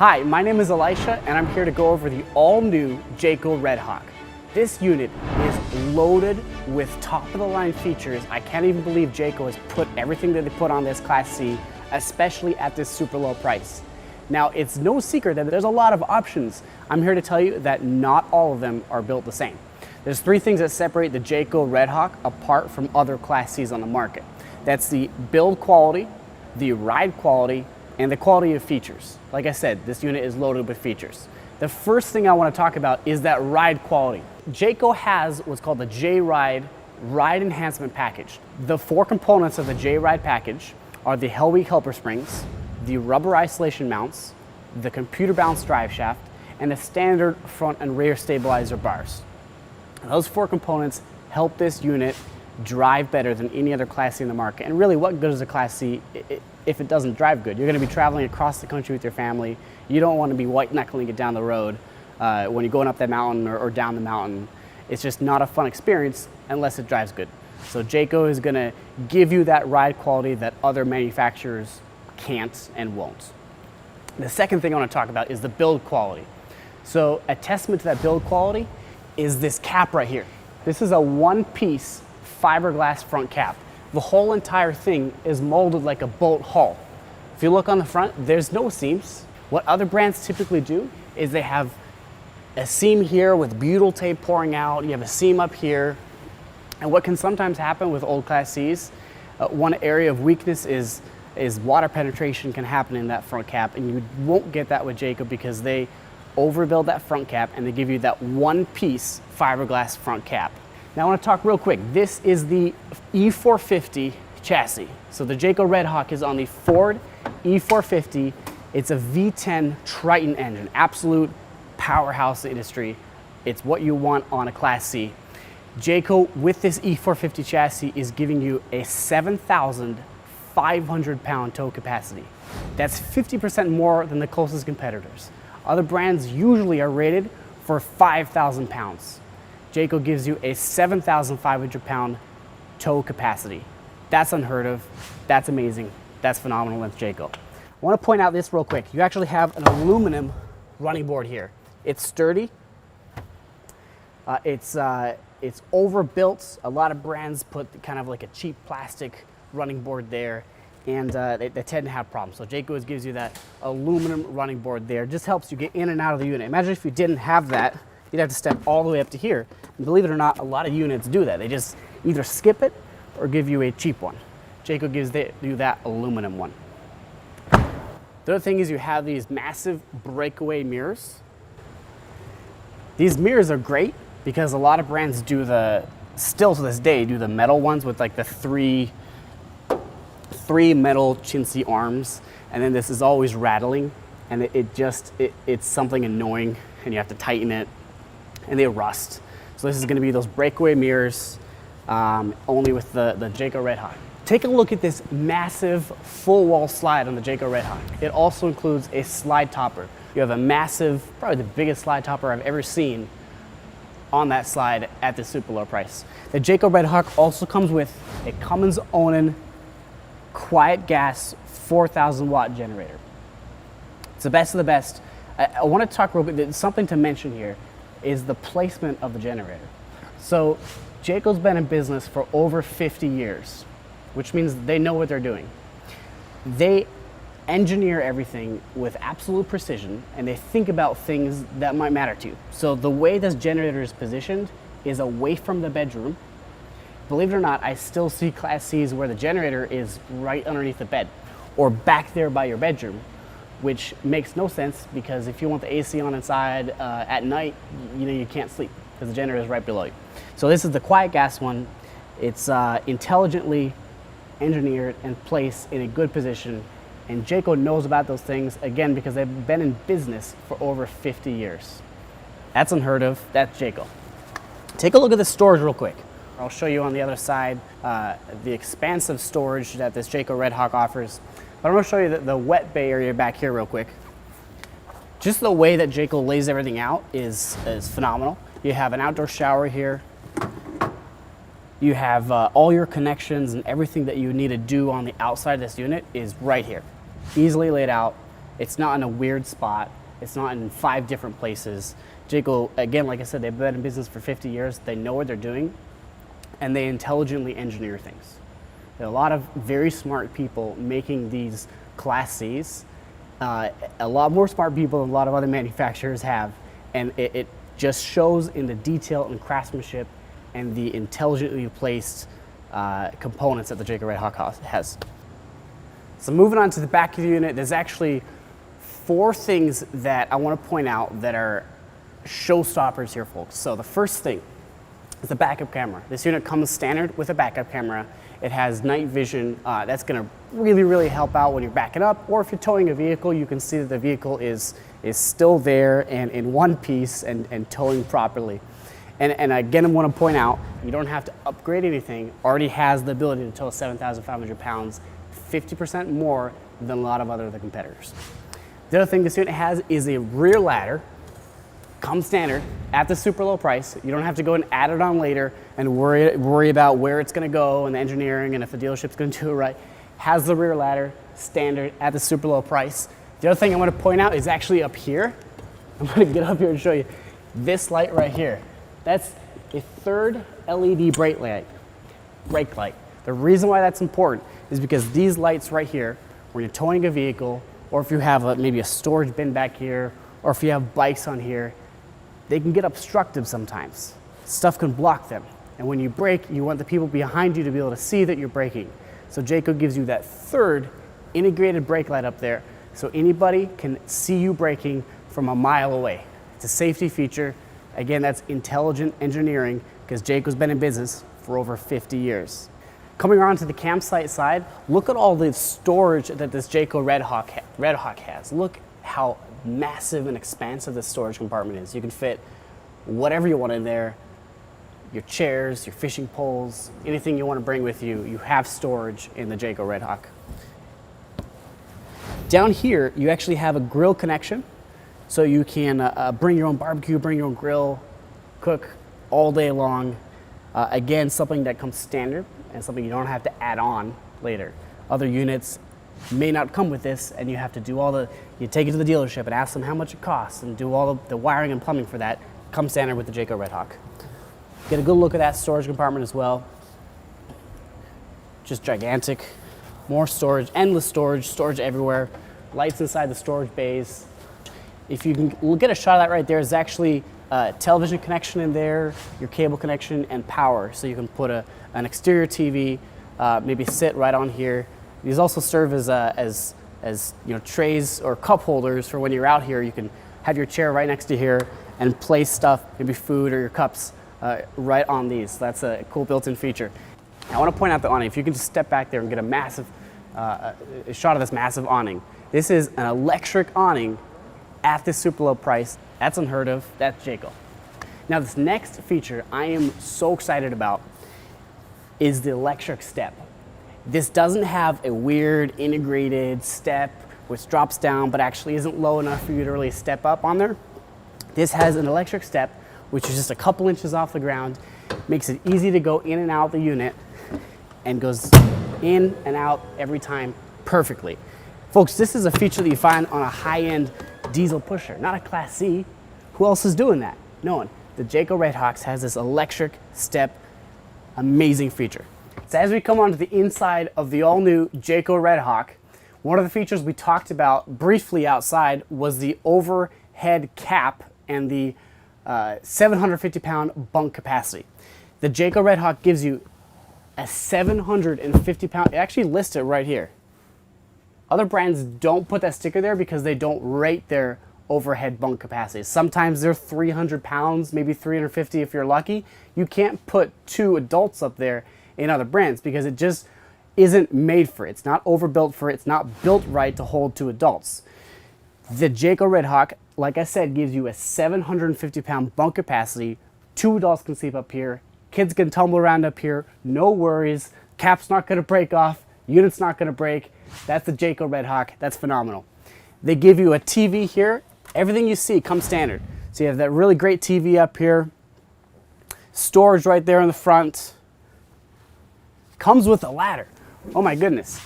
Hi, my name is Elisha and I'm here to go over the all-new Jayco Redhawk. This unit is loaded with top-of-the-line features. I can't even believe Jayco has put everything that they put on this Class C, especially at this super low price. Now, it's no secret that there's a lot of options. I'm here to tell you that not all of them are built the same. There's three things that separate the Jayco Redhawk apart from other Class Cs on the market. That's the build quality, the ride quality, and the quality of features. Like I said, this unit is loaded with features. The first thing I want to talk about is that ride quality. Jayco has what's called the J-Ride Ride Enhancement Package. The four components of the J-Ride package are the Hell-Weak helper springs, the rubber isolation mounts, the computer balanced drive shaft, and the standard front and rear stabilizer bars. Those four components help this unit drive better than any other Class C in the market. And really, what good is a Class C if it doesn't drive good? You're going to be traveling across the country with your family. You don't want to be white knuckling it down the road when you're going up that mountain or down the mountain. It's just not a fun experience unless it drives good. So Jayco is going to give you that ride quality that other manufacturers can't and won't. The second thing I want to talk about is the build quality. So a testament to that build quality is this cap right here. This is a one-piece fiberglass front cap. The whole entire thing is molded like a bolt hull. If you look on the front, there's no seams. What other brands typically do is they have a seam here with butyl tape pouring out, you have a seam up here, and what can sometimes happen with old Class Cs, one area of weakness is water penetration can happen in that front cap, and you won't get that with Jayco because they overbuild that front cap and they give you that one-piece fiberglass front cap. Now I want to talk real quick. This is the E450 chassis. So the Jayco Redhawk is on the Ford E450. It's a V10 Triton engine, absolute powerhouse industry. It's what you want on a Class C. Jayco with this E450 chassis is giving you a 7,500 pound tow capacity. That's 50% more than the closest competitors. Other brands usually are rated for 5,000 pounds. Jayco gives you a 7,500 pound tow capacity. That's unheard of. That's amazing. That's phenomenal with Jayco. I want to point out this real quick. You actually have an aluminum running board here. It's sturdy. It's overbuilt. A lot of brands put kind of like a cheap plastic running board there, and they tend to have problems. So Jayco gives you that aluminum running board there. Just helps you get in and out of the unit. Imagine if you didn't have that, you'd have to step all the way up to here. And believe it or not, a lot of units do that. They just either skip it or give you a cheap one. Jayco gives you that aluminum one. The other thing is you have these massive breakaway mirrors. These mirrors are great because a lot of brands do still to this day, do the metal ones with like the three metal chintzy arms, and then this is always rattling, and it's something annoying, and you have to tighten it, and they rust. So this is going to be those breakaway mirrors, only with the Jayco Redhawk. Take a look at this massive full wall slide on the Jayco Redhawk. It also includes a slide topper. You have a massive, probably the biggest slide topper I've ever seen on that slide at this super low price. The Jayco Redhawk also comes with a Cummins-Onan quiet gas 4,000 watt generator. It's the best of the best. I want to talk real quick, something to mention here is the placement of the generator. So Jayco's been in business for over 50 years, which means they know what they're doing. They engineer everything with absolute precision, and they think about things that might matter to you. So the way this generator is positioned is away from the bedroom. Believe it or not, I still see Class Cs where the generator is right underneath the bed or back there by your bedroom, which makes no sense because if you want the AC on inside at night, you can't sleep because the generator is right below you. So this is the quiet gas one. It's intelligently engineered and placed in a good position, and Jayco knows about those things, again, because they've been in business for over 50 years. That's unheard of. That's Jayco. Take a look at the storage real quick. I'll show you on the other side the expansive storage that this Jayco Redhawk offers. But I'm going to show you the wet bay area back here real quick. Just the way that Jayco lays everything out is phenomenal. You have an outdoor shower here. You have all your connections and everything that you need to do on the outside of this unit is right here. Easily laid out. It's not in a weird spot. It's not in 5 different places. Jayco, again, like I said, they've been in business for 50 years. They know what they're doing, and they intelligently engineer things. There are a lot of very smart people making these Class Cs. A lot more smart people than a lot of other manufacturers have, and it just shows in the detail and craftsmanship and the intelligently placed components that the Jayco Redhawk has. So moving on to the back of the unit, there's actually 4 things that I want to point out that are showstoppers here, folks. So the first thing is the backup camera. This unit comes standard with a backup camera. It has night vision. That's going to really help out when you're backing up, or if you're towing a vehicle, you can see that the vehicle is still there and in one piece and towing properly. And again, I want to point out, you don't have to upgrade anything. Already has the ability to tow 7,500 pounds, 50% more than a lot of other competitors. The other thing this unit has is a rear ladder. Comes standard at the super low price. You don't have to go and add it on later and worry about where it's going to go and the engineering and if the dealership's going to do it right. Has the rear ladder standard at the super low price. The other thing I want to point out is actually up here. I'm going to get up here and show you this light right here. That's a 3rd LED brake light. The reason why that's important is because these lights right here, when you're towing a vehicle, or if you have maybe a storage bin back here, or if you have bikes on here, they can get obstructive sometimes. Stuff can block them. And when you brake, you want the people behind you to be able to see that you're braking. So Jayco gives you that 3rd integrated brake light up there so anybody can see you braking from a mile away. It's a safety feature. Again, that's intelligent engineering because Jayco's been in business for over 50 years. Coming around to the campsite side, look at all the storage that this Jayco Redhawk has. Look how massive and expansive this storage compartment is. You can fit whatever you want in there, your chairs, your fishing poles, anything you want to bring with you, you have storage in the Jayco Redhawk. Down here, you actually have a grill connection, so you can bring your own barbecue, bring your own grill, cook all day long. Again, something that comes standard and something you don't have to add on later. Other units may not come with this, and you have to do you take it to the dealership and ask them how much it costs and do all the wiring and plumbing for that. Comes standard with the Jayco Redhawk. Get a good look at that storage compartment as well. Just gigantic. More storage, endless storage everywhere. Lights inside the storage bays. If you can get a shot of that right there, is actually a television connection in there, your cable connection, and power. So you can put an exterior TV, maybe sit right on here. These also serve as trays or cup holders for when you're out here. You can have your chair right next to here and place stuff, maybe food or your cups, right on these. That's a cool built-in feature. Now, I want to point out the awning. If you can just step back there and get a massive a shot of this massive awning. This is an electric awning at this super low price. That's unheard of. That's Jayco. Now, this next feature I am so excited about is the electric step. This doesn't have a weird integrated step which drops down but actually isn't low enough for you to really step up on there. This has an electric step which is just a couple inches off the ground, makes it easy to go in and out the unit, and goes in and out every time perfectly. Folks, this is a feature that you find on a high-end diesel pusher, not a Class C. Who else is doing that? No one. The Jayco Redhawks has this electric step, amazing feature. So as we come onto the inside of the all-new Jayco Redhawk, one of the features we talked about briefly outside was the overhead cap and the 750-pound bunk capacity. The Jayco Redhawk gives you a 750-pound, it actually lists it right here. Other brands don't put that sticker there because they don't rate their overhead bunk capacity. Sometimes they're 300 pounds, maybe 350 if you're lucky. You can't put 2 adults up there in other brands because it just isn't made for it. It's not overbuilt for it. It's not built right to hold 2 adults. The Jayco Redhawk, like I said, gives you a 750-pound bunk capacity. 2 adults can sleep up here. Kids can tumble around up here. No worries. Cap's not going to break off. Unit's not going to break. That's the Jayco Redhawk. That's phenomenal. They give you a TV here. Everything you see comes standard. So you have that really great TV up here. Storage right there in the front. Comes with a ladder. Oh my goodness.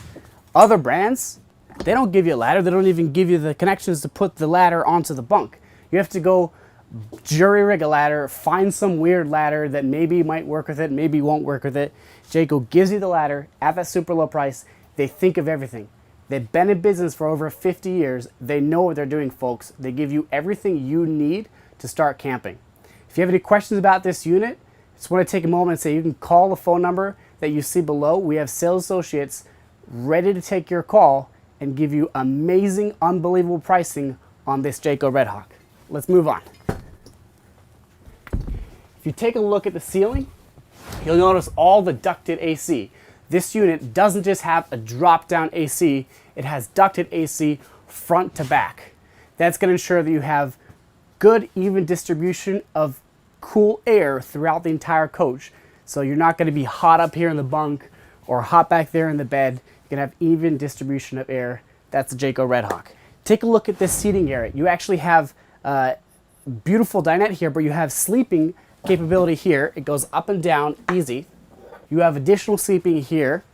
Other brands They don't give you a ladder. They don't even give you the connections to put the ladder onto the bunk. You have to go jury rig a ladder, find some weird ladder that maybe might work with it, maybe won't work with it. Jayco gives you the ladder at that super low price. They think of everything. They've been in business for over 50 years. They know what they're doing, folks. They give you everything you need to start camping. If you have any questions about this unit, just want to take a moment and say you can call the phone number that you see below. We have sales associates ready to take your call and give you amazing, unbelievable pricing on this Jayco Redhawk. Let's move on. If you take a look at the ceiling, you'll notice all the ducted AC. This unit doesn't just have a drop-down AC, it has ducted AC front to back. That's going to ensure that you have good, even distribution of cool air throughout the entire coach. So you're not going to be hot up here in the bunk or hot back there in the bed. You're going to have even distribution of air. That's the Jayco Redhawk. Take a look at this seating area. You actually have beautiful dinette here, but you have sleeping capability here. It goes up and down easy. You have additional sleeping here.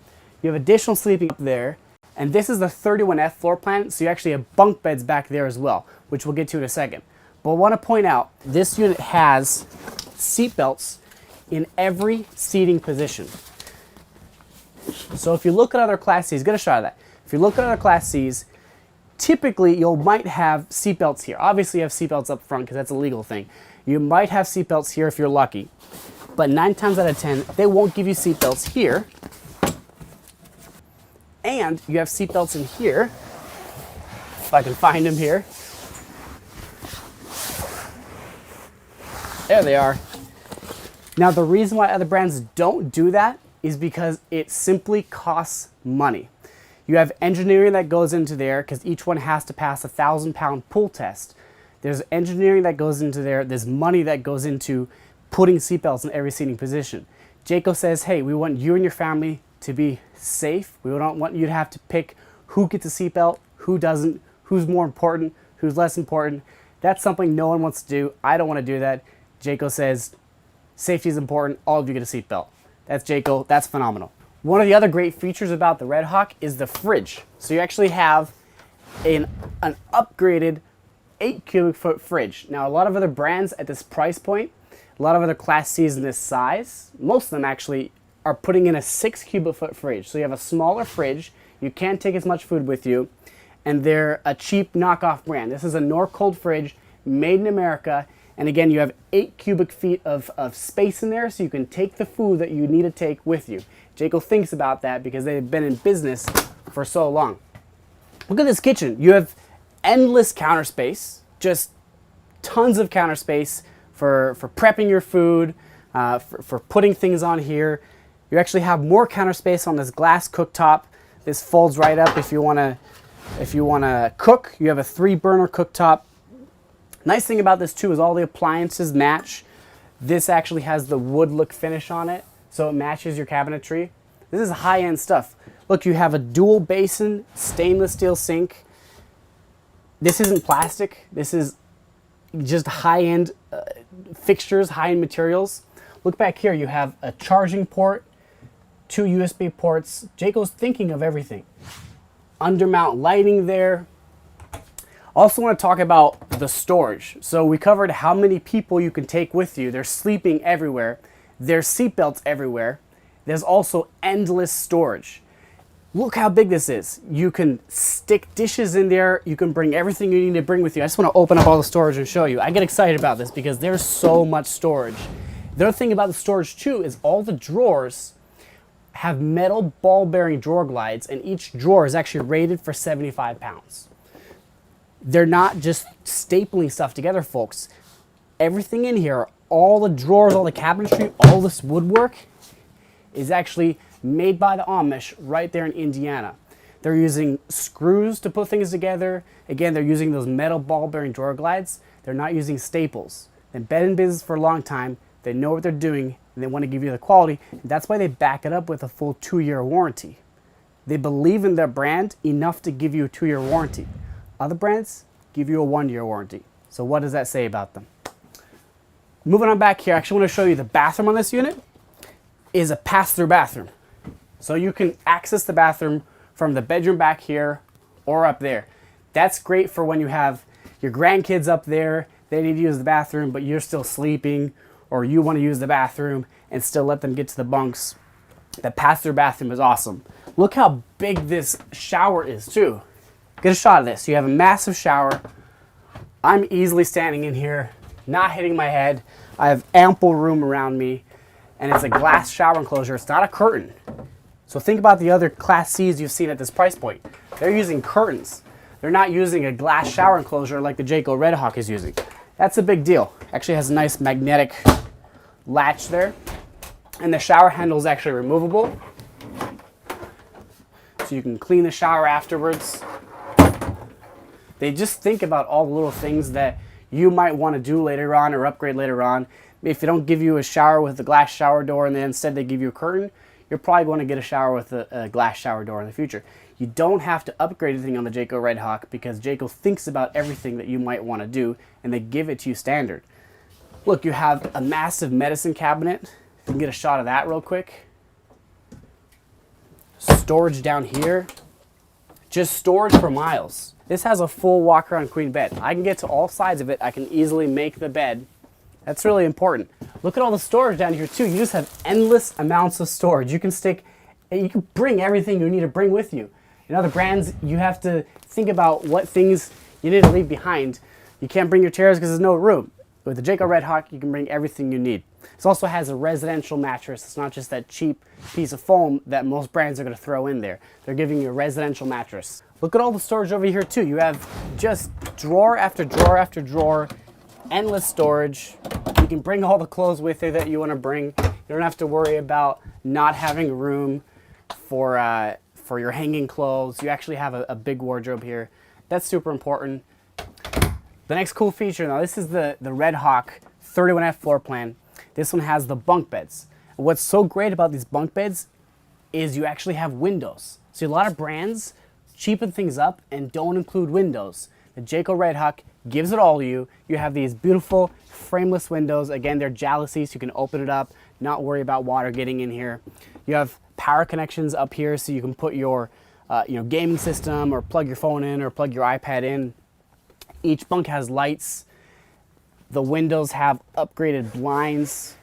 You have additional sleeping up there. And this is the 31F floor plan, so you actually have bunk beds back there as well, which we'll get to in a second. But I want to point out, this unit has seat belts in every seating position. So if you look at other Class Cs, get a shot of that. If you look at other Class Cs, typically you might have seat belts here. Obviously you have seat belts up front because that's a legal thing. You might have seat belts here if you're lucky. But 9 times out of 10, they won't give you seat belts here. And you have seat belts in here. If I can find them here. There they are. Now the reason why other brands don't do that is because it simply costs money. You have engineering that goes into there because each one has to pass a 1,000-pound pull test. There's engineering that goes into there. There's money that goes into putting seatbelts in every seating position. Jayco says, hey, we want you and your family to be safe. We don't want you to have to pick who gets a seatbelt, who doesn't, who's more important, who's less important. That's something no one wants to do. I don't want to do that. Jayco says, safety is important. All of you get a seatbelt. That's Jayco. That's phenomenal. One of the other great features about the Redhawk is the fridge. So you actually have an upgraded 8 cubic foot fridge. Now a lot of other brands at this price point, a lot of other Class Cs in this size, most of them actually are putting in a 6 cubic foot fridge. So you have a smaller fridge, you can't take as much food with you, and they're a cheap knockoff brand. This is a Norcold fridge made in America, and again, you have 8 cubic feet of space in there so you can take the food that you need to take with you. Jayco thinks about that because they've been in business for so long. Look at this kitchen. You have endless counter space, just tons of counter space for prepping your food, for putting things on here. You actually have more counter space on this glass cooktop. This folds right up if you want to cook. You have a 3-burner cooktop. Nice thing about this too is all the appliances match. This actually has the wood look finish on it, so it matches your cabinetry. This is high-end stuff. Look, you have a dual basin stainless steel sink. This isn't plastic. This is just high-end fixtures, high-end materials. Look back here. You have a charging port, 2 USB ports. Jayco's thinking of everything. Undermount lighting there. Also want to talk about the storage. So we covered how many people you can take with you. They're sleeping everywhere. There's seatbelts everywhere. There's also endless storage. Look how big this is. You can stick dishes in there. You can bring everything you need to bring with you. I just want to open up all the storage and show you. I get excited about this because there's so much storage. The other thing about the storage too is all the drawers have metal ball bearing drawer glides, and each drawer is actually rated for 75 pounds. They're not just stapling stuff together, folks. Everything in here, all the drawers, all the cabinetry, all this woodwork is actually made by the Amish right there in Indiana. They're using screws to put things together. Again, they're using those metal ball bearing drawer glides. They're not using staples. They've been in business for a long time. They know what they're doing, and they want to give you the quality. And that's why they back it up with a full 2-year warranty. They believe in their brand enough to give you a 2-year warranty. Other brands give you a 1-year warranty. So what does that say about them? Moving on back here, I actually want to show you the bathroom on this unit is a pass-through bathroom. So you can access the bathroom from the bedroom back here or up there. That's great for when you have your grandkids up there, they need to use the bathroom, but you're still sleeping, or you want to use the bathroom and still let them get to the bunks. The pass-through bathroom is awesome. Look how big this shower is too. Get a shot of this. You have a massive shower. I'm easily standing in here, not hitting my head. I have ample room around me, and it's a glass shower enclosure. It's not a curtain. So think about the other Class Cs you've seen at this price point. They're using curtains. They're not using a glass shower enclosure like the Jayco Redhawk is using. That's a big deal. Actually has a nice magnetic latch there. And the shower handle is actually removable. So you can clean the shower afterwards. They just think about all the little things that you might want to do later on or upgrade later on. If they don't give you a shower with a glass shower door and then instead they give you a curtain, you're probably going to get a shower with a glass shower door in the future. You don't have to upgrade anything on the Jayco Redhawk because Jayco thinks about everything that you might want to do and they give it to you standard. Look, you have a massive medicine cabinet. You can get a shot of that real quick. Storage down here. Just storage for miles. This has a full walk-around queen bed. I can get to all sides of it. I can easily make the bed. That's really important. Look at all the storage down here too. You just have endless amounts of storage. You can bring everything you need to bring with you. In other brands, you have to think about what things you need to leave behind. You can't bring your chairs because there's no room. With the Jayco Redhawk, you can bring everything you need. This also has a residential mattress. It's not just that cheap piece of foam that most brands are going to throw in there. They're giving you a residential mattress. Look at all the storage over here too. You have just drawer after drawer after drawer, endless storage. You can bring all the clothes with you that you want to bring. You don't have to worry about not having room for your hanging clothes. You actually have a big wardrobe here. That's super important. The next cool feature, now this is the Redhawk 31F floor plan. This one has the bunk beds. What's so great about these bunk beds is you actually have windows. See, a lot of brands cheapen things up and don't include windows. The Jayco Redhawk gives it all to you. You have these beautiful frameless windows. Again, they're jalousies, so you can open it up, not worry about water getting in here. You have power connections up here, so you can put your gaming system or plug your phone in or plug your iPad in. Each bunk has lights. The windows have upgraded blinds.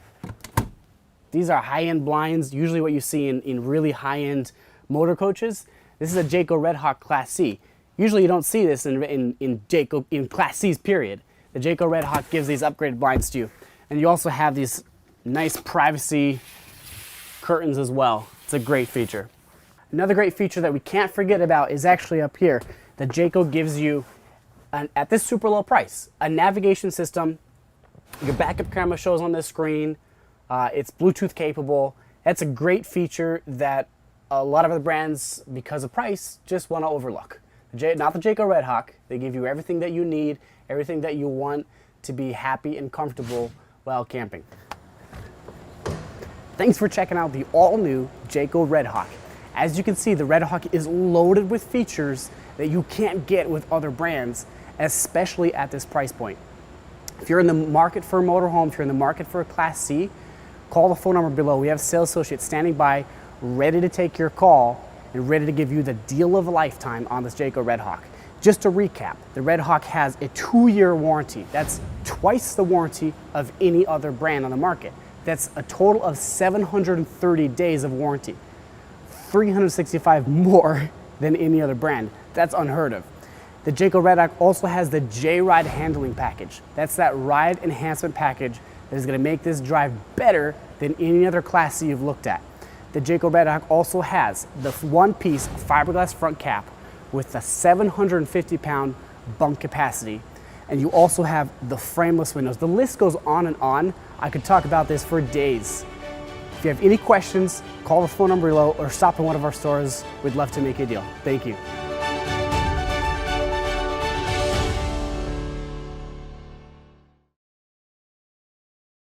These are high-end blinds, usually what you see in really high-end motor coaches. This is a Jayco Redhawk Class C. Usually you don't see this in Class C's period. The Jayco Redhawk gives these upgraded blinds to you. And you also have these nice privacy curtains as well. It's a great feature. Another great feature that we can't forget about is actually up here. The Jayco gives you, at this super low price, a navigation system. Your backup camera shows on this screen. It's Bluetooth capable. That's a great feature that a lot of other brands, because of price, just want to overlook. Not the Jayco Redhawk. They give you everything that you need, everything that you want to be happy and comfortable while camping. Thanks for checking out the all-new Jayco Redhawk. As you can see, the Redhawk is loaded with features that you can't get with other brands, especially at this price point. If you're in the market for a motorhome, if you're in the market for a Class C, call the phone number below. We have sales associates standing by, ready to take your call and ready to give you the deal of a lifetime on this Jayco Redhawk. Just to recap, the Redhawk has a 2-year warranty. That's twice the warranty of any other brand on the market. That's a total of 730 days of warranty. 365 more than any other brand. That's unheard of. The Jayco Redhawk also has the J-Ride handling package. That's that ride enhancement package that is going to make this drive better than any other Class C you've looked at. The Jayco Redhawk also has the one-piece fiberglass front cap with the 750-pound bunk capacity. And you also have the frameless windows. The list goes on and on. I could talk about this for days. If you have any questions, call the phone number below or stop in one of our stores. We'd love to make you a deal. Thank you.